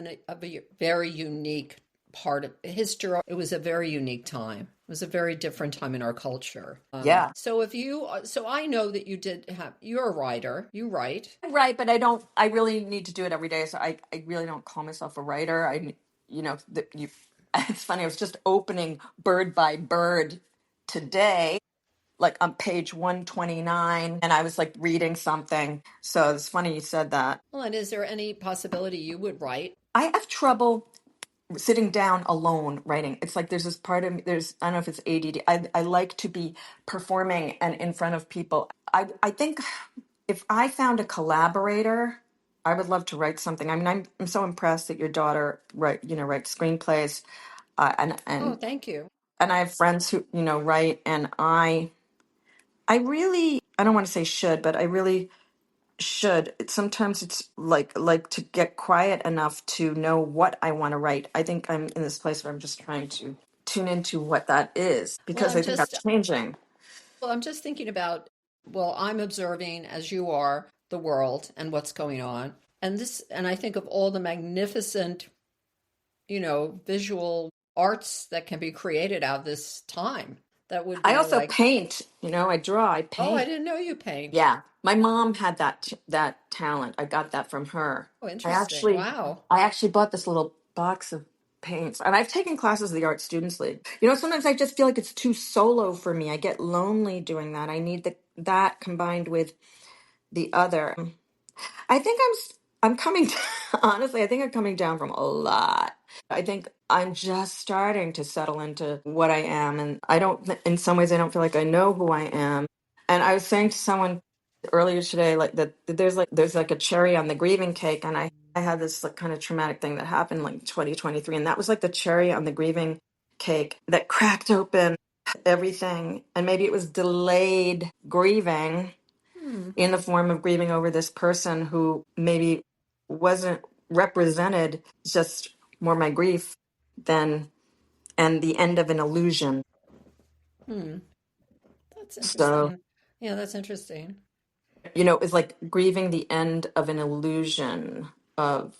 very unique part of history. It was a very unique time. It was a very different time in our culture. Yeah. So if you, so I know that you're a writer. You write. Right, but I really need to do it every day. So I really don't call myself a writer. It's funny. I was just opening Bird by Bird today, like on page 129, and I was like reading something. So it's funny you said that. Well, and is there any possibility you would write? I have trouble sitting down alone writing. It's like there's this part of me, I don't know if it's ADD. I like to be performing and in front of people. I think if I found a collaborator, I would love to write something. I mean, I'm so impressed that your daughter writes screenplays, uh, and Oh, and thank you. and I have friends who write, and I really, I don't want to say should, but I really should. Sometimes it's like to get quiet enough to know what I want to write. I think I'm in this place where I'm just trying to tune into what that is Well, because I think that's changing. I'm just thinking about, well, I'm observing as you are the world and what's going on. And I think of all the magnificent, visual arts that can be created out of this time. That would I be also like, paint, I draw, I oh, I paint. didn't know you paint. Yeah, my mom had that talent. I got that from her. Oh, I interesting. actually Wow. I actually bought this little box of paints, and I've taken classes of the Art Students League. Sometimes I just feel like it's too solo for me. I get lonely doing that. I need that combined with the other. I think I'm coming honestly, I think I'm coming down from a lot. I think I'm just starting to settle into what I am, and I don't in some ways I don't feel like I know who I am. And I was saying to someone earlier today like that there's like a cherry on the grieving cake, and I had this like kind of traumatic thing that happened like 2023, and that was like the cherry on the grieving cake that cracked open everything, and maybe it was delayed grieving Hmm. in the form of grieving over this person who maybe wasn't represented, just more my grief than and the end of an illusion. Hmm. That's So, interesting. Yeah, that's interesting. it's like grieving the end of an illusion of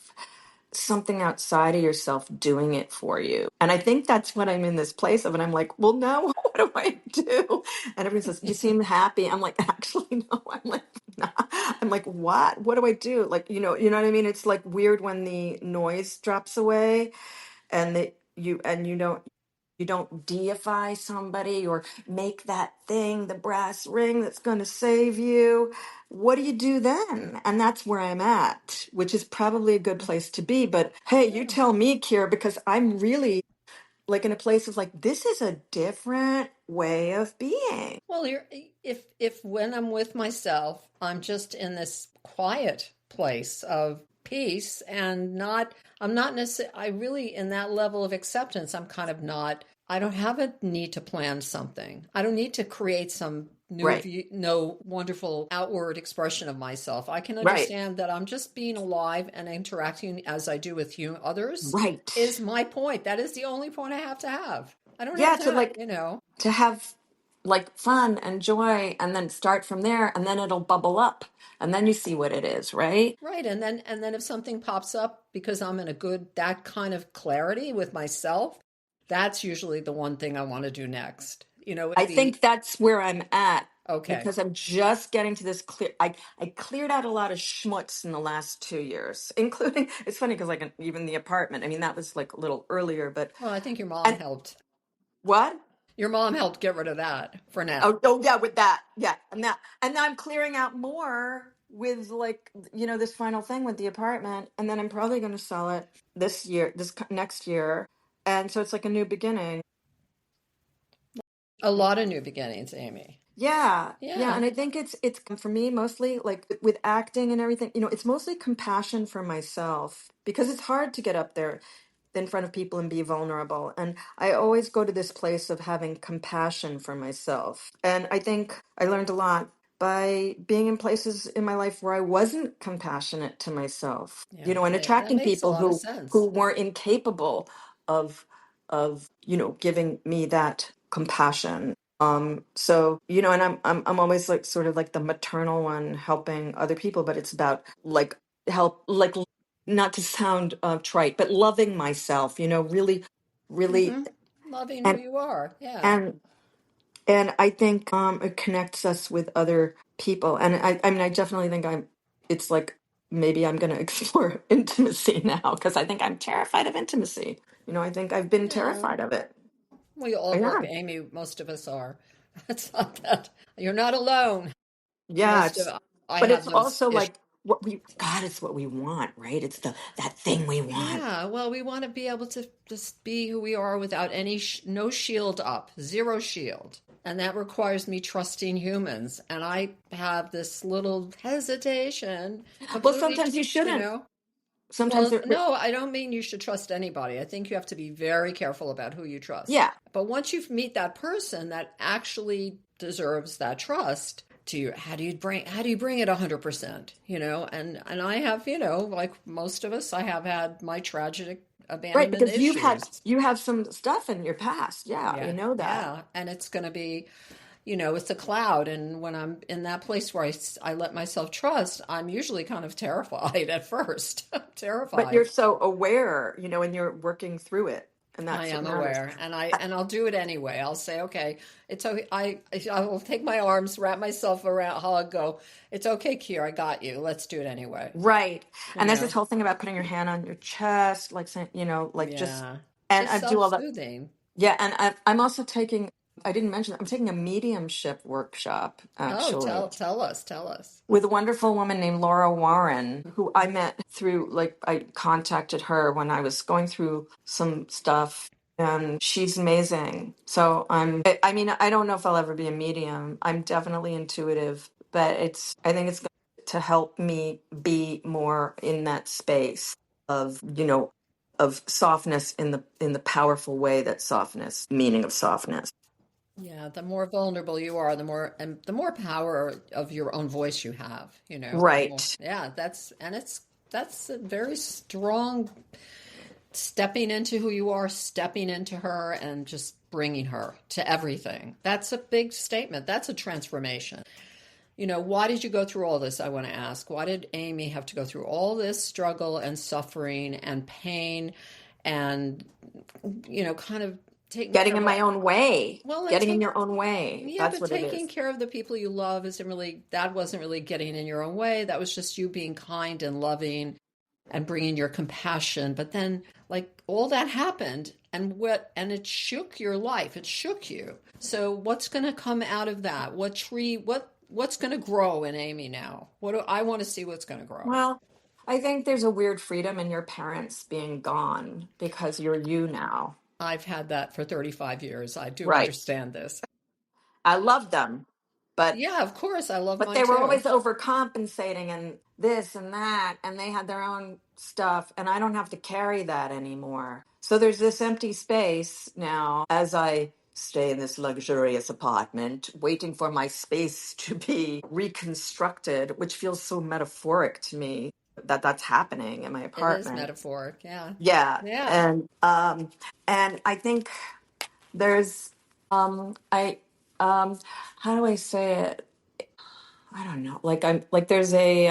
something outside of yourself doing it for you. And I think that's what I'm in this place of. And I'm like, well, now what do I do? And everyone says, you seem happy. I'm like, actually, no. I'm like, nah. I'm like, what? What do I do? Like, you know what I mean? It's like weird when the noise drops away and you don't deify somebody or make that thing the brass ring that's going to save you. What do you do then? And that's where I'm at, which is probably a good place to be. But hey, you Yeah. tell me, Kier, because I'm really like in a place of like, this is a different way of being. Well, if when I'm with myself, I'm just in this quiet place of peace and I'm not necessarily, I really, in that level of acceptance, I'm kind of not, I don't have a need to plan something. I don't need to create some new Right, view, no wonderful outward expression of myself. I can right, understand that I'm just being alive and interacting as I do with you, others right. is my point. That is the only point I have to have. I don't have Yeah, to, you know. to have like fun and joy and then start from there and then it'll bubble up and then you see what it is, right? Right. And then if something pops up because I'm in a good that kind of clarity with myself, that's usually the one thing I want to do next. I It'd be think that's where I'm at okay. because I'm just getting to this clear. I cleared out a lot of schmutz in the last 2 years, including it's funny because like even the apartment. I mean, that was like a little earlier, but Well, I think your mom and helped. what? Your mom helped get rid of that for now. Oh yeah, with that, yeah, and now I'm clearing out more with like this final thing with the apartment, and then I'm probably going to sell it this year, next year, and so it's like a new beginning. A lot of new beginnings, Amy. Yeah, yeah, Yeah. and I think it's for me mostly like with acting and everything, it's mostly compassion for myself because it's hard to get up there in front of people and be vulnerable. And I always go to this place of having compassion for myself. And I think I learned a lot by being in places in my life where I wasn't compassionate to myself, Yeah. and That attracting makes a people lot of who sense. weren't incapable of giving me that compassion. So, and I'm always like sort of like the maternal one helping other people, but it's about like help, like not to sound trite, but loving myself, really, really, Hmm. Loving who and you are. Yeah. and and I think it connects us with other people, and I mean, I definitely think it's like maybe I'm going to explore intimacy now because I think I'm terrified of intimacy. I think I've been Yeah. terrified of it. We all Yeah, were, Amy. Most of us are. It's not that you're not alone. yeah, Most it's of I but have it's those also issues. like it's what we want, right? It's the that thing we want. Yeah, well, we want to be able to just be who we are without no shield up, zero shield. And that requires me trusting humans. And I have this little hesitation, Well, completely, sometimes you you shouldn't. know. Sometimes Well, they're no, I don't mean you should trust anybody. I think you have to be very careful about who you trust. yeah. But once you meet that person that actually deserves that trust, how do you bring it 100%, And I have, like most of us, I have had my tragic Right, abandonment because issues. you have some stuff in your past. Yeah, you Yeah. know that. Yeah, and it's going to be, it's a cloud. And when I'm in that place where I let myself trust, I'm usually kind of terrified at first. But you're Terrified. so aware, and you're working through it, and I that's what am matters. aware, and I'll do it anyway. I'll say, okay, it's okay. I will take my arms, wrap myself around, hug, go. It's okay, Kier. I got you. Let's do it anyway. Right. You And there's this know, whole thing about putting your hand on your chest, like saying, like just, yeah, and just I do all that. self-soothing. Yeah. And I'm also I didn't mention that, I'm taking a mediumship workshop Oh, actually tell us. with a wonderful woman named Laura Warren, who I met through, like, I contacted her when I was going through some stuff. And she's amazing. So I mean, I don't know if I'll ever be a medium. I'm definitely intuitive, but I think it's going to help me be more in that space of, of softness in the powerful way that softness, meaning of softness. Yeah, the more vulnerable you are, the more power of your own voice you have. The more. Right. Yeah, that's a very strong stepping into who you are, stepping into her, and just bringing her to everything. That's a big statement. That's a transformation. Why did you go through all this? I want to ask. Why did Amy have to go through all this struggle and suffering and pain and, kind of taking care Getting of in my own way. well, and Getting in take, your own way. yeah, That's but what it taking is. care of the people you love that wasn't really getting in your own way. That was just you being kind and loving and bringing your compassion. But then, like, all that happened, and it shook your life. It shook you. So what's going to come out of that? What's going to grow in Amy now? I want to see what's going to grow. Well, I think there's a weird freedom in your parents being gone because you're you now. I've had that for 35 years. I do Right. understand this. I love them, but Yeah, of course. I love but mine they were too. always overcompensating and this and that, and they had their own stuff, and I don't have to carry that anymore. So there's this empty space now as I stay in this luxurious apartment, waiting for my space to be reconstructed, which feels so metaphoric to me that that's happening in my It is apartment. metaphoric. Yeah. Yeah, Yeah. and I think there's I how do I say it? I don't know. Like I'm like there's a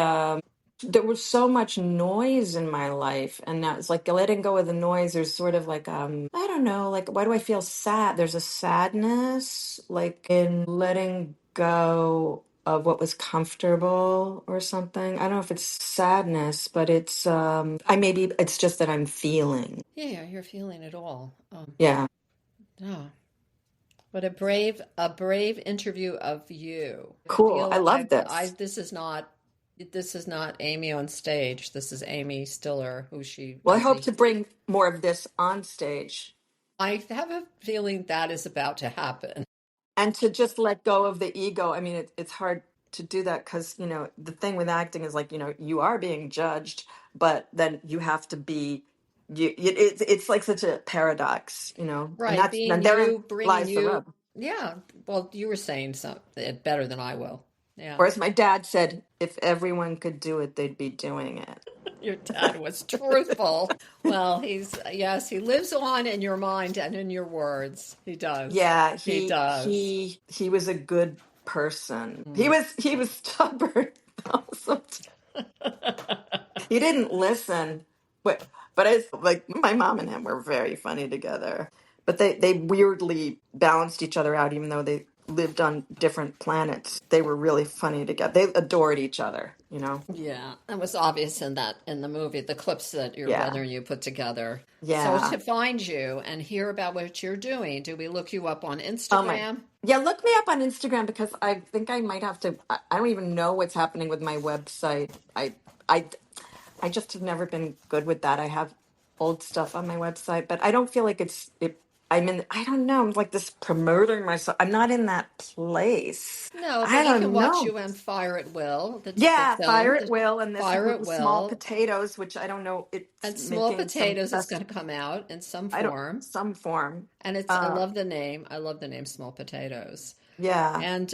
there was so much noise in my life, and now it's like letting go of the noise. There's sort of like I don't know, like why do I feel sad? There's a sadness like in letting go of what was comfortable or something. I don't know if it's sadness, but it's I maybe it's just that I'm feeling. Yeah, you're feeling it all. Yeah. Oh, but a brave interview of you. Cool. I love I this. this is not Amy on stage. This is Amy Stiller, who she Well, I as hope a to bring more of this on stage. I have a feeling that is about to happen. and to just let go of the ego. I mean, it's hard to do that because, the thing with acting is like, you are being judged, but then you have to be, it's like such a paradox, Right, being and therein you, bringing lies the you. rub. Yeah, well, you were saying something better than I will. Yeah, Or as my dad said, if everyone could do it, they'd be doing it. your dad was truthful. Well, yes, he lives on in your mind and in your words. He does. Yeah, He does. he was a good person. He Mm. was stubborn though, he didn't listen. But it's like my mom and him were very funny together. But they weirdly balanced each other out, even though they lived on different planets. They were really funny together. They adored each other. Yeah, that was obvious in the movie, the clips that your Yeah. brother and you put together. So Yeah. to find you and hear about what you're doing, do we look you up on Oh my. Instagram? Yeah, look me up on Instagram because I think I might have to. I don't even know what's happening with my website. I I just have never been good with that. I have old stuff on my website, but I don't feel like I don't know. I'm like this promoting myself. I'm not in that place. No, but I we can don't watch know. you in Fire at Will, the Yeah, Fire film, at Will and this Fire with at the small Will. potatoes, which I don't know. It's And Small making some Potatoes is fest. going to come out in some I don't form. some form. And I Uh, love the name. I love the name Small Potatoes. yeah, And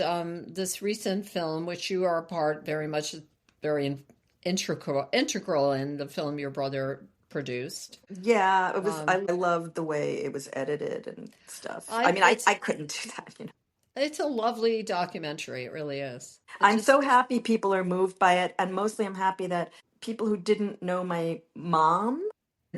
this recent film, which you are a part very much, very integral in the film your brother produced. yeah. It was. I Um, loved the way it was edited and stuff. I I mean, it's I couldn't do that. it's a lovely documentary. It really is. It I'm so just happy people are moved by it, and mostly I'm happy that people who didn't know my mom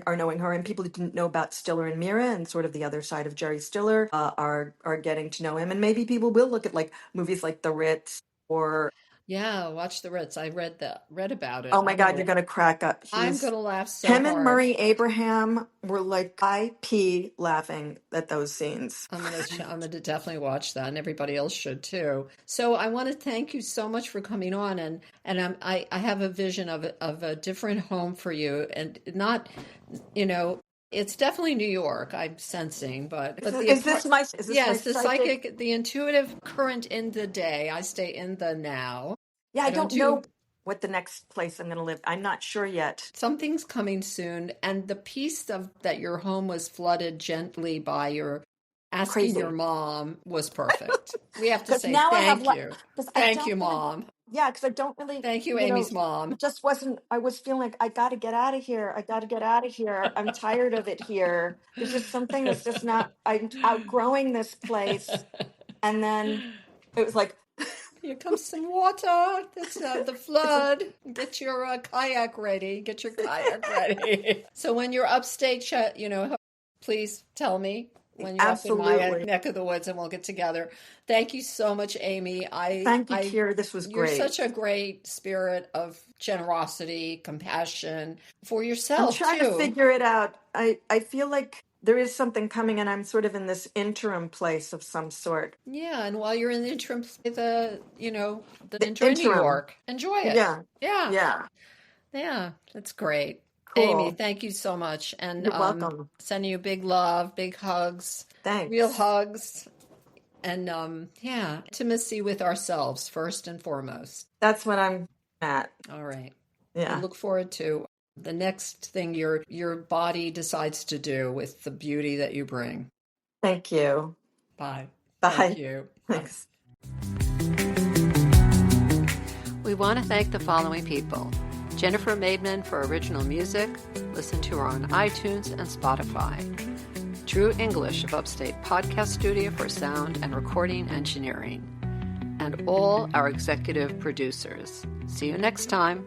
are knowing her, and people who didn't know about Stiller and Meara and sort of the other side of Jerry Stiller are getting to know him, and maybe people will look at like movies like The Ritz or yeah. Watch the Ritz. I read about it. oh my God, you're gonna crack up. I'm gonna laugh so Him and hard. Murray Abraham were like I pee laughing at those scenes. I'm gonna definitely watch that, and everybody else should too. So I want to thank you so much for coming on, and I have a vision of a different home for you, and not, it's definitely New York. I'm sensing, but the apart. Is this my Yes, the psychic? psychic, the intuitive current in the day. I stay in the now. Yeah, I I don't don't do know what the next place I'm gonna live. I'm not sure yet. something's coming soon, and the piece of that your home was flooded gently by your asking your Crazy. mom was perfect. We have to Because say now I have thank like, you. because I Thank don't you, really, mom. yeah, because I don't really, Thank you, you know, Amy's mom. it just wasn't, I was feeling like I got to get out of here. I got to get out of here. I'm tired of it here. There's just something that's just not, I'm outgrowing this place. And then it was like, Here comes some water. It's the it's a, flood. Get your kayak ready. Get your kayak ready. So when you're upstate, please tell me when you're up in my absolutely. neck of the woods, and we'll get together. Thank you so much, Amy. Thank you, Kira. This was You're great. such a great spirit of generosity, compassion for I'm yourself trying to too. figure it out. I feel like there is something coming and I'm sort of in this interim place of some sort. Yeah, and while you're in the interim, The enjoy New interim. York. Enjoy it. Yeah. Yeah. Yeah. Yeah, that's great. Amy, Cool. thank you so much. And You're welcome. sending you big love, big hugs, real Thanks. hugs. And yeah, intimacy with ourselves first and foremost. That's what I'm at. All right. And Yeah. look forward to the next thing your body decides to do with the beauty that you bring. Thank you. Bye. Thank Bye. you. Bye. Thanks. We want to thank the following people. Jennifer Maidman for original music. Listen to her on iTunes and Spotify. True English of Upstate Podcast Studio for sound and recording engineering. And all our executive producers. See you next time.